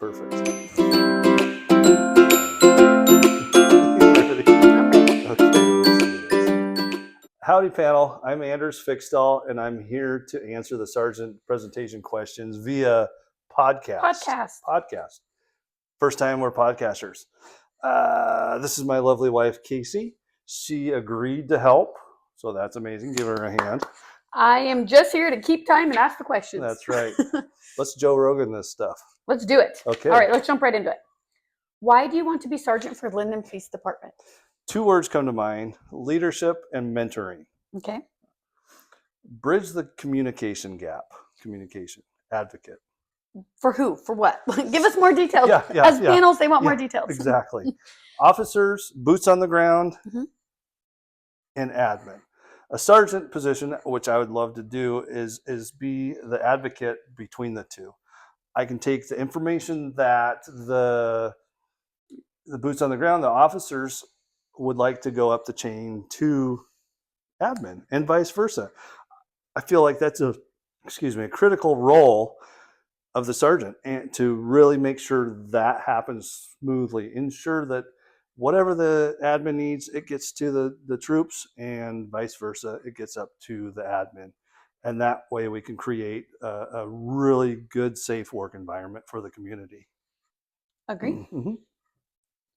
Perfect. I'm ready. Okay, let's do this. Howdy, panel. I'm Anders Fixdahl, and I'm here to answer the Sergeant presentation questions via podcast. First time we're podcasters. This is my lovely wife, Casey. She agreed to help, so that's amazing. Give her a hand. I am just here to keep time and ask the questions. That's right. Let's Joe Rogan this stuff. Let's do it. Okay. All right, let's jump right into it. Why do you want to be sergeant for Linden Police Department? 2 words come to mind: leadership and mentoring. Okay. Bridge the communication gap. Communication advocate. For who? For what? Give us more details. Yeah, As panels, they want more details. Exactly. Officers, boots on the ground, Mhm. and admin. A sergeant position, which I would love to do, is be the advocate between the two. I can take the information that the boots on the ground, the officers would like to go up the chain to admin, and vice versa. I feel like that's a critical role of the sergeant, and to really make sure that happens smoothly, ensure that whatever the admin needs, it gets to the troops, and vice versa, it gets up to the admin. And that way we can create a really good, safe work environment for the community. Agree. Mm-hmm.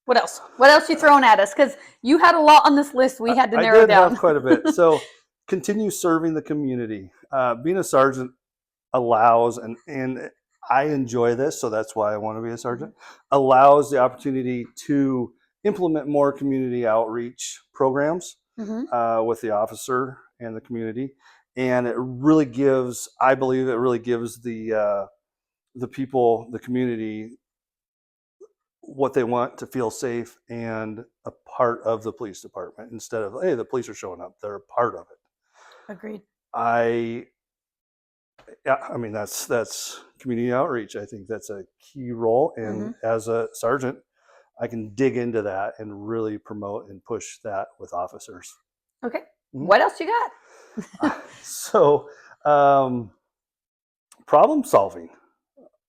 What else? What else you throwing at us? Because you had a lot on this list. We had to narrow I did down. have quite a bit. So continue serving the community. Being a sergeant allows, and I enjoy this, so that's why I want to be a sergeant, allows the opportunity to implement more community outreach programs with the officer and the community. And it really gives, I believe it really gives the people, the community, what they want to feel safe and a part of the police department, instead of, hey, the police are showing up. They're a part of it. Agreed. Yeah, I mean, that's community outreach. I think that's a key role. And as a sergeant, I can dig into that and really promote and push that with officers. Okay. What else you got? So, problem solving.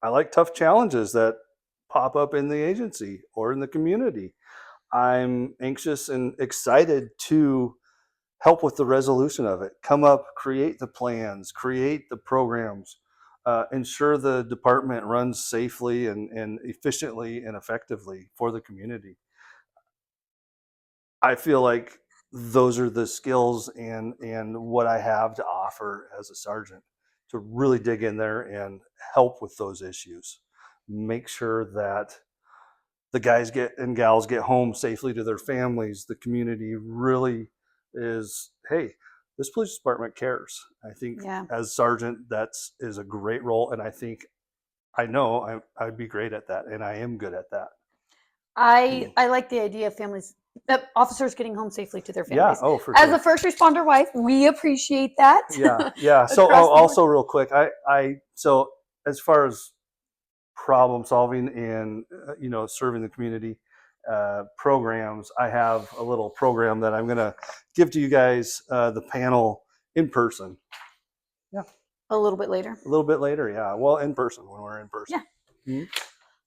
I like tough challenges that pop up in the agency or in the community. I'm anxious and excited to help with the resolution of it. Come up, create the plans, create the programs, ensure the department runs safely and efficiently and effectively for the community. I feel like those are the skills and what I have to offer as a sergeant, to really dig in there and help with those issues. Make sure that the guys and gals get home safely to their families. The community really is, hey, this police department cares. I think as sergeant, is a great role. And I know I'd be great at that. And I am good at that. I like the idea of families, officers getting home safely to their families. Yeah, for As sure. a first responder wife, we appreciate that. Yeah. So also real quick, so as far as problem solving and serving the community programs, I have a little program that I'm going to give to you guys, the panel, in person. Yeah. A little bit later. Yeah. Well, in person, when we're in person. Yeah.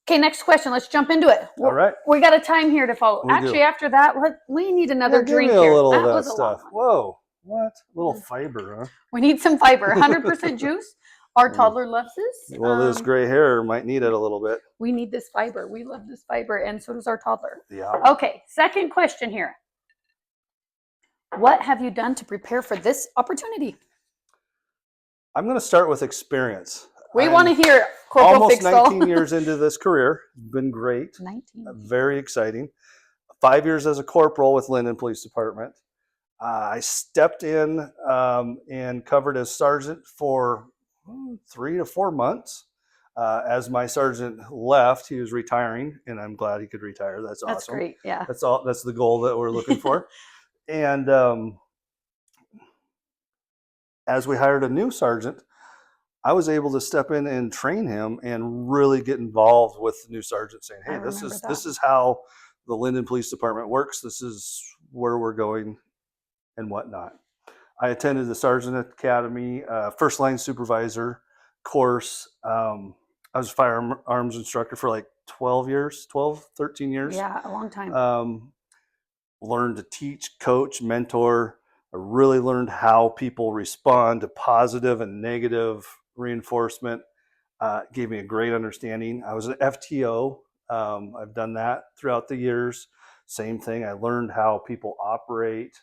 Okay, next question. Let's jump into it. All right. We got a time here to follow. Actually, after that, we need another drink here. Give me a little of that stuff. Whoa. What? A little fiber, huh? We need some fiber. 100% juice. Our toddler loves this. Well, this gray hair might need it a little bit. We need this fiber. We love this fiber, and so does our toddler. Yeah. Okay, second question here. What have you done to prepare for this opportunity? I'm going to start with experience. We want to hear Corporal almost Fixdahl. 19 years into this career. It's been great. 19. Very exciting. 5 years as a corporal with Linden Police Department. I stepped in and covered as sergeant for 3 to 4 months. As my sergeant left, he was retiring, and I'm glad he could retire. That's awesome. That's great. Yeah. That's the goal that we're looking for. And as we hired a new sergeant, I was able to step in and train him and really get involved with the new sergeant, saying, hey, this is how the Linden Police Department works. This is where we're going and whatnot. I attended the Sergeant Academy, first line supervisor course. I was a firearms instructor for like 12 years, 12, 13 years. Yeah, a long time. Learned to teach, coach, mentor. I really learned how people respond to positive and negative reinforcement. Gave me a great understanding. I was an FTO. I've done that throughout the years. Same thing. I learned how people operate,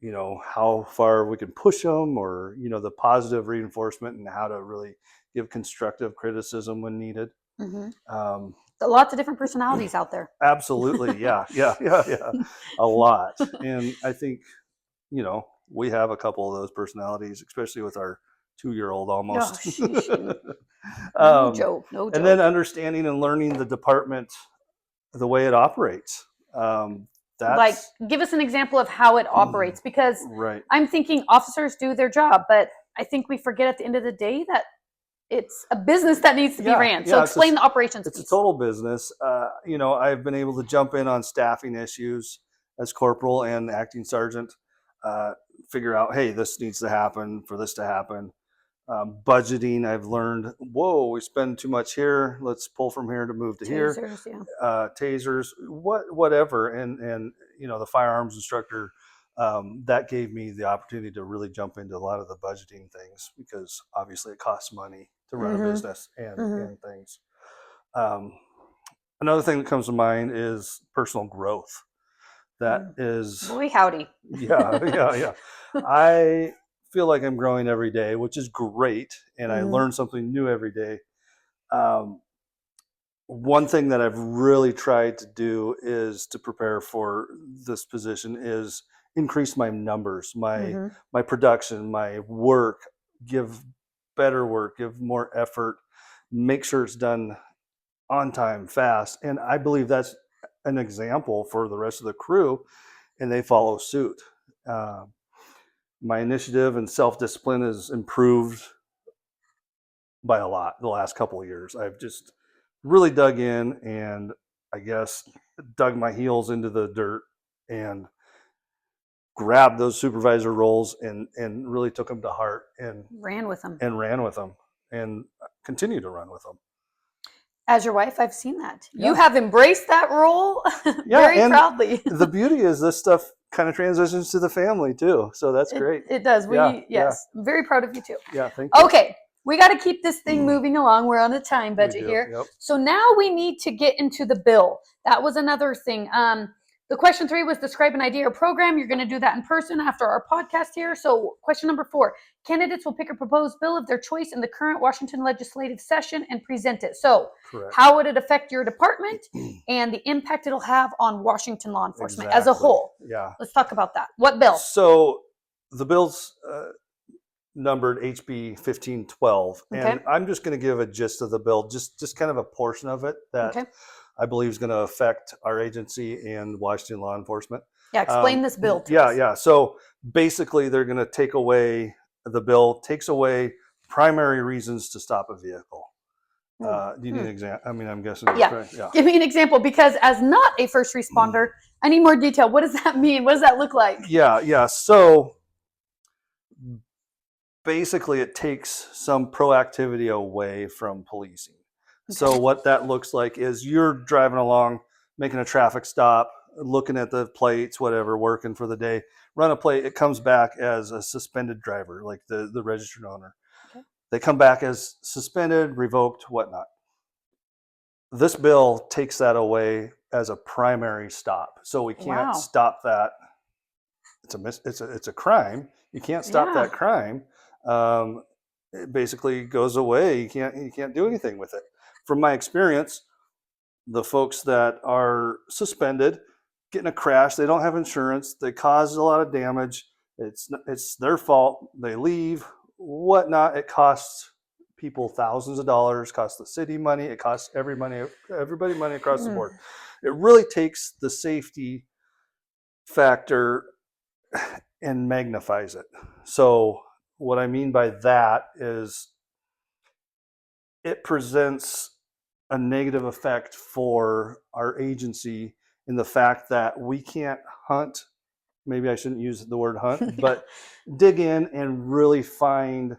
how far we can push them, or, the positive reinforcement and how to really give constructive criticism when needed. Hmm. Um, Lots of different personalities out there. absolutely. Yeah. A lot. And I think, we have a couple of those personalities, especially with our 2-year-old almost. Oh, sheesh. No um, joke. No and then joke. understanding and learning the department, the way it operates. Like, That's give us an example of how it operates, because right. I'm thinking officers do their job, but I think we forget at the end of the day that it's a business that needs to be ran. So explain the operations It's piece. a total business. I've been able to jump in on staffing issues as corporal and acting sergeant, figure out, hey, this needs to happen for this to happen. Budgeting, I've learned, whoa, we spend too much here. Let's pull from here to move to here. Tasers, yeah. Tasers, whatever. And the firearms instructor, that gave me the opportunity to really jump into a lot of the budgeting things, because obviously it costs money to run a business and things. Another thing that comes to mind is personal growth. That is, Boy, howdy. yeah. I feel like I'm growing every day, which is great, and I learn something new every day. One thing that I've really tried to do is to prepare for this position is increase my numbers, my production, my work, give better work, give more effort, make sure it's done on time, fast. And I believe that's an example for the rest of the crew, and they follow suit. My initiative and self-discipline has improved by a lot the last couple of years. I've just really dug in, and I guess dug my heels into the dirt and grabbed those supervisor roles and really took them to heart and ran with them and continue to run with them. As your wife, I've seen that. You have embraced that role very proudly. The beauty is this stuff kind of transitions to the family too. So that's great. It does. Yes. I'm very proud of you too. Yeah, thank you. Okay. We got to keep this thing moving along. We're on a time budget here. Yep. So now we need to get into the bill. That was another thing. The question 3 was describe an idea or program. You're going to do that in person after our podcast here. So question number 4, candidates will pick a proposed bill of their choice in the current Washington legislative session and present it. So how would it affect your department and the impact it'll have on Washington law enforcement as a whole? Yeah. Let's talk about that. What bill? So the bill's numbered HB 1512. And I'm just going to give a gist of the bill, just kind of a portion of it that I believe is going to affect our agency and Washington law enforcement. Yeah, explain this bill to us. Yeah. So basically, they're going to take away, the bill takes away primary reasons to stop a vehicle. Do you need an example? I mean, I'm guessing. Yeah. Give me an example, because as not a first responder, I need more detail. What does that mean? What does that look like? Yeah. So basically, it takes some proactivity away from policing. So what that looks like is you're driving along, making a traffic stop, looking at the plates, whatever, working for the day, run a plate, it comes back as a suspended driver, like the registered owner. They come back as suspended, revoked, whatnot. This bill takes that away as a primary stop. So we can't stop that. It's a crime. You can't stop that crime. It basically goes away. You can't do anything with it. From my experience, the folks that are suspended get in a crash, they don't have insurance, they cause a lot of damage, it's their fault, they leave, whatnot. It costs people thousands of dollars, costs the city money, it costs everybody money across the board. It really takes the safety factor and magnifies it. So what I mean by that is it presents a negative effect for our agency in the fact that we can't hunt. Maybe I shouldn't use the word hunt, but dig in and really find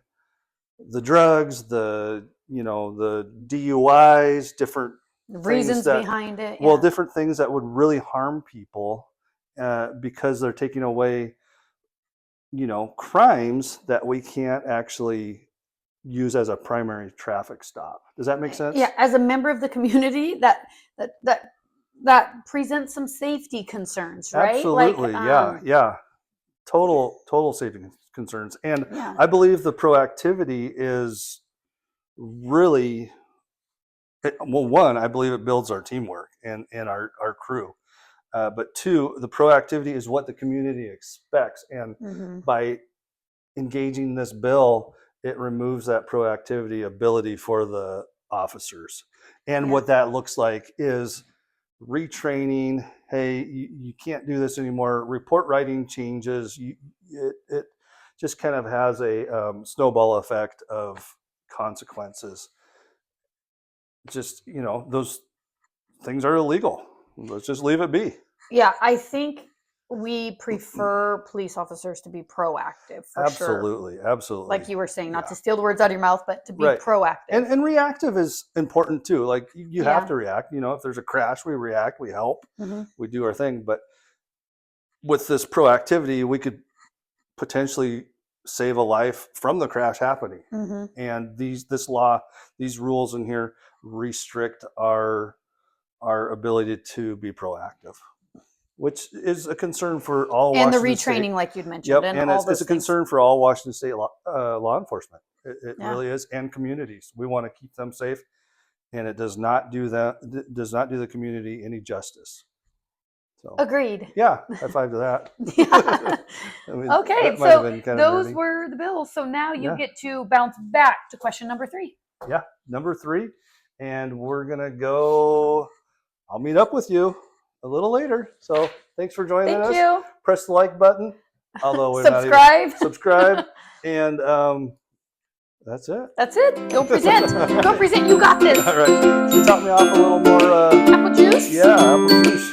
the drugs, the the DUIs, different Reasons that- behind it. well, yeah. different things that would really harm people because they're taking away, crimes that we can't actually use as a primary traffic stop. Does that make sense? Yeah, as a member of the community, that presents some safety concerns, right? Absolutely. Yeah. Total safety concerns. And Yeah. I believe the proactivity is really, well, one, I believe it builds our teamwork and our crew. But two, the proactivity is what the community expects. And Mhm. by engaging this bill, it removes that proactivity ability for the officers. And Yeah. what that looks like is retraining. Hey, you can't do this anymore. Report writing changes. It just kind of has a snowball effect of consequences. Just, those things are illegal. Let's just leave it be. Yeah, I think we prefer police officers to be proactive for sure. Absolutely. Like you were saying, not Yeah. to steal the words out of your mouth, but to be Right. proactive. And reactive is important too. Like you have Yeah. to react. If there's a crash, we react, we help, Mhm. we do our thing. But with this proactivity, we could potentially save a life from the crash happening. Mhm. And this law, these rules in here restrict our ability to be proactive, which is a concern for all And the Washington State. retraining, like you'd mentioned, Yep, and and all it's those a things. concern for all Washington State law enforcement. It Yeah. really is, and communities. We want to keep them safe, and it does not do the community any justice. So, Agreed. yeah, high five to that. Yeah. I mean, Okay, that might have so been kind of those nerdy. were the bills. So now you Yeah. get to bounce back to question number 3. Yeah, number 3, and we're gonna go. I'll meet up with you a little later. So thanks for joining Thank us. you. Press the like button. Although we're not even Subscribe. and that's it. That's it. Go present. Go present. You got this. All right. So top me off a little more. Apple juice. Yeah, apple juice.